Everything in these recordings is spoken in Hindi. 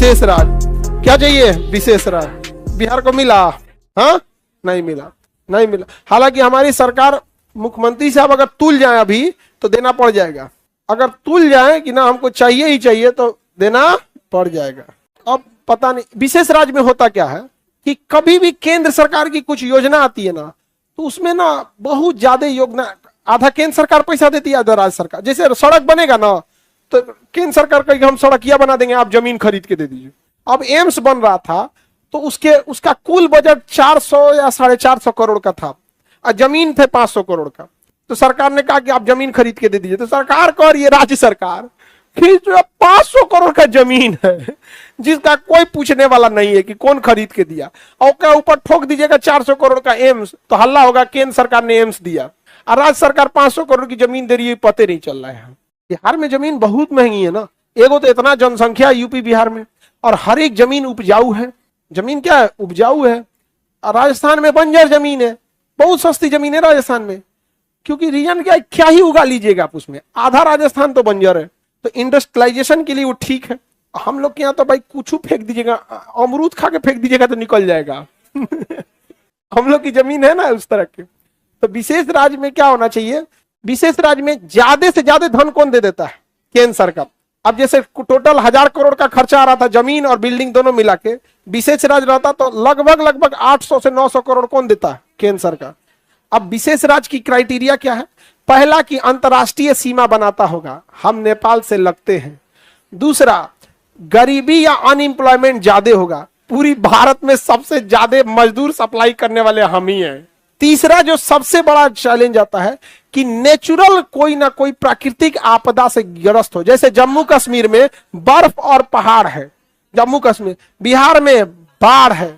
विशेष राज क्या चाहिए? विशेष राज बिहार को मिला? हाँ, नहीं मिला, नहीं मिला। हालांकि हमारी सरकार, मुख्यमंत्री साहब अगर तुल जाए अभी तो देना पड़ जाएगा। अगर तुल जाए कि ना हमको चाहिए ही चाहिए तो देना पड़ जाएगा। अब पता नहीं विशेष राज्य में होता क्या है कि कभी भी केंद्र सरकार की कुछ योजना आती है ना, तो उसमें ना बहुत ज्यादा योगदान, आधा केंद्र सरकार पैसा देती है, आधा राज्य सरकार। जैसे सड़क बनेगा ना तो केंद्र सरकार कहेगी हम सड़किया बना देंगे, आप जमीन खरीद के दे दीजिए। अब एम्स बन रहा था तो उसका कुल बजट 400 या 450 करोड़ का था और जमीन थे 500 करोड़ का। तो सरकार ने कहा कि आप जमीन खरीद के दे दीजिए। तो सरकार को और ये राज्य सरकार कि जो 500 करोड़ का जमीन है जिसका कोई पूछने वाला नहीं है कि कौन खरीद के दिया, और उसके ऊपर ठोक दीजिएगा 400 करोड़ का एम्स, तो हल्ला होगा केंद्र सरकार ने एम्स दिया और राज्य सरकार 500 करोड़ की जमीन दे रही है, पते नहीं चल रहा है। बिहार में जमीन बहुत महंगी है ना, एगो तो इतना जनसंख्या यूपी बिहार में, और हर एक जमीन उपजाऊ है। जमीन क्या है? उपजाऊ है। और राजस्थान में बंजर जमीन है, बहुत सस्ती जमीन है राजस्थान में, क्योंकि रीजन क्या ही उगा लीजिएगा आप उसमें, आधा राजस्थान तो बंजर है। तो इंडस्ट्रियलाइजेशन के लिए वो ठीक है। हम लोग के यहाँ तो भाई कुछ फेंक दीजिएगा, अमरूद खा के फेंक दीजिएगा तो निकल जाएगा हम लोग की जमीन है ना उस तरह के। तो विशेष राज्य में क्या होना चाहिए? विशेष राज्य में ज्यादा से ज्यादा धन कौन दे देता है? केंद्र सरकार। अब जैसे टोटल 1000 करोड़ का खर्चा आ रहा था जमीन और बिल्डिंग दोनों मिला के, विशेष राज्य रहता तो लगभग 800 से 900 करोड़ कौन देता है? केंद्र सरकार। अब विशेष राज्य की क्राइटेरिया क्या है? पहला कि अंतरराष्ट्रीय सीमा बनाता होगा, हम नेपाल से लगते हैं। दूसरा, गरीबी या अनएम्प्लॉयमेंट ज्यादा होगा, पूरी भारत में सबसे ज्यादा मजदूर सप्लाई करने वाले हम ही हैं। तीसरा जो सबसे बड़ा चैलेंज आता है कि नेचुरल कोई ना कोई प्राकृतिक आपदा से ग्रस्त हो, जैसे जम्मू कश्मीर में बर्फ और पहाड़ है, जम्मू कश्मीर, बिहार में बाढ़ है,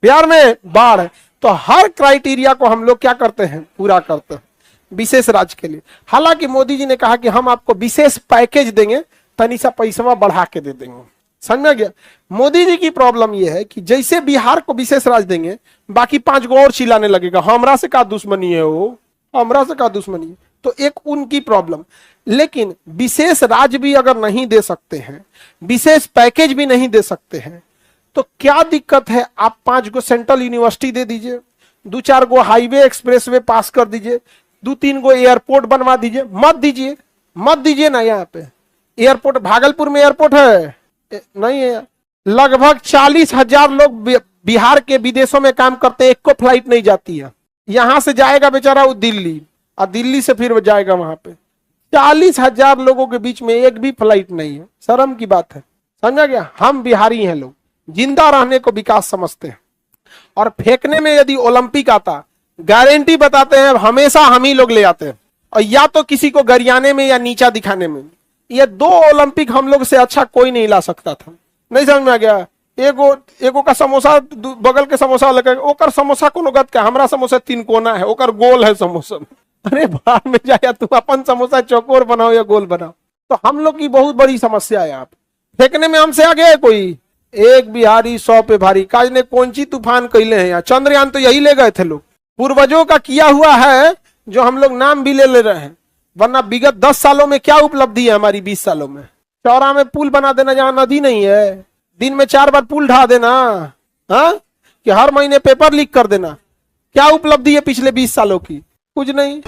बिहार में बाढ़ है। तो हर क्राइटेरिया को हम लोग क्या करते हैं? पूरा करते हैं विशेष राज्य के लिए। हालांकि मोदी जी ने कहा कि हम आपको विशेष पैकेज देंगे, तनी सा पैसा बढ़ा के दे देंगे। समझ में गया? मोदी जी की प्रॉब्लम यह है कि जैसे बिहार को विशेष राज्य देंगे, बाकी 5 गो और चिल्लाने लगेगा हमरा से का दुश्मनी है, वो हमरा से का दुश्मनी है। तो एक उनकी प्रॉब्लम। लेकिन विशेष राज्य भी अगर नहीं दे सकते हैं, विशेष पैकेज भी नहीं दे सकते हैं, तो क्या दिक्कत है? आप 5 गो सेंट्रल यूनिवर्सिटी दे दीजिए, 2-4 गो हाईवे एक्सप्रेसवे पास कर दीजिए, 2-3 गो एयरपोर्ट बनवा दीजिए। मत दीजिए ना। यहाँ पे एयरपोर्ट, भागलपुर में एयरपोर्ट है नहीं है। लगभग 40,000 लोग बिहार के विदेशों में काम करते हैं, एक को फ्लाइट नहीं जाती है। यहां से जाएगा बेचारा वो दिल्ली, और दिल्ली से फिर वो जाएगा वहां पे। 40,000 लोगों के बीच में एक भी फ्लाइट नहीं है, शर्म की बात है। समझा गया? हम बिहारी हैं, लोग जिंदा रहने को विकास समझते हैं। और फेंकने में यदि ओलंपिक आता, गारंटी बताते हैं हमेशा हम ही लोग ले आते हैं, और या तो किसी को गरियाने में या नीचा दिखाने में। ये 2 ओलंपिक हम लोग से अच्छा कोई नहीं ला सकता था। नहीं समझ में आ गया? एगो का समोसा बगल के समोसा लगे, ओकर समोसा कोनो गत का, हमरा समोसा 3 कोना है, ओकर गोल है समोसा। अरे बाहर में जाया, तुम अपन समोसा चौकोर बनाओ या गोल बनाओ। तो हम लोग की बहुत बड़ी समस्या है। आप फेंकने में हमसे आगे है कोई? एक बिहारी 100 पे भारी। काज ने कौन सी तूफान कैले हैं यहाँ? चंद्रयान तो यही ले गए थे लोग, पूर्वजों का किया हुआ है, जो हम लोग नाम भी ले रहे हैं। वरना विगत 10 सालों में क्या उपलब्धि है हमारी? 20 सालों में चौरा में पुल बना देना जहां नदी नहीं है, दिन में 4 बार पुल ढा देना, हाँ, कि हर महीने पेपर लीक कर देना। क्या उपलब्धि है पिछले 20 सालों की? कुछ नहीं।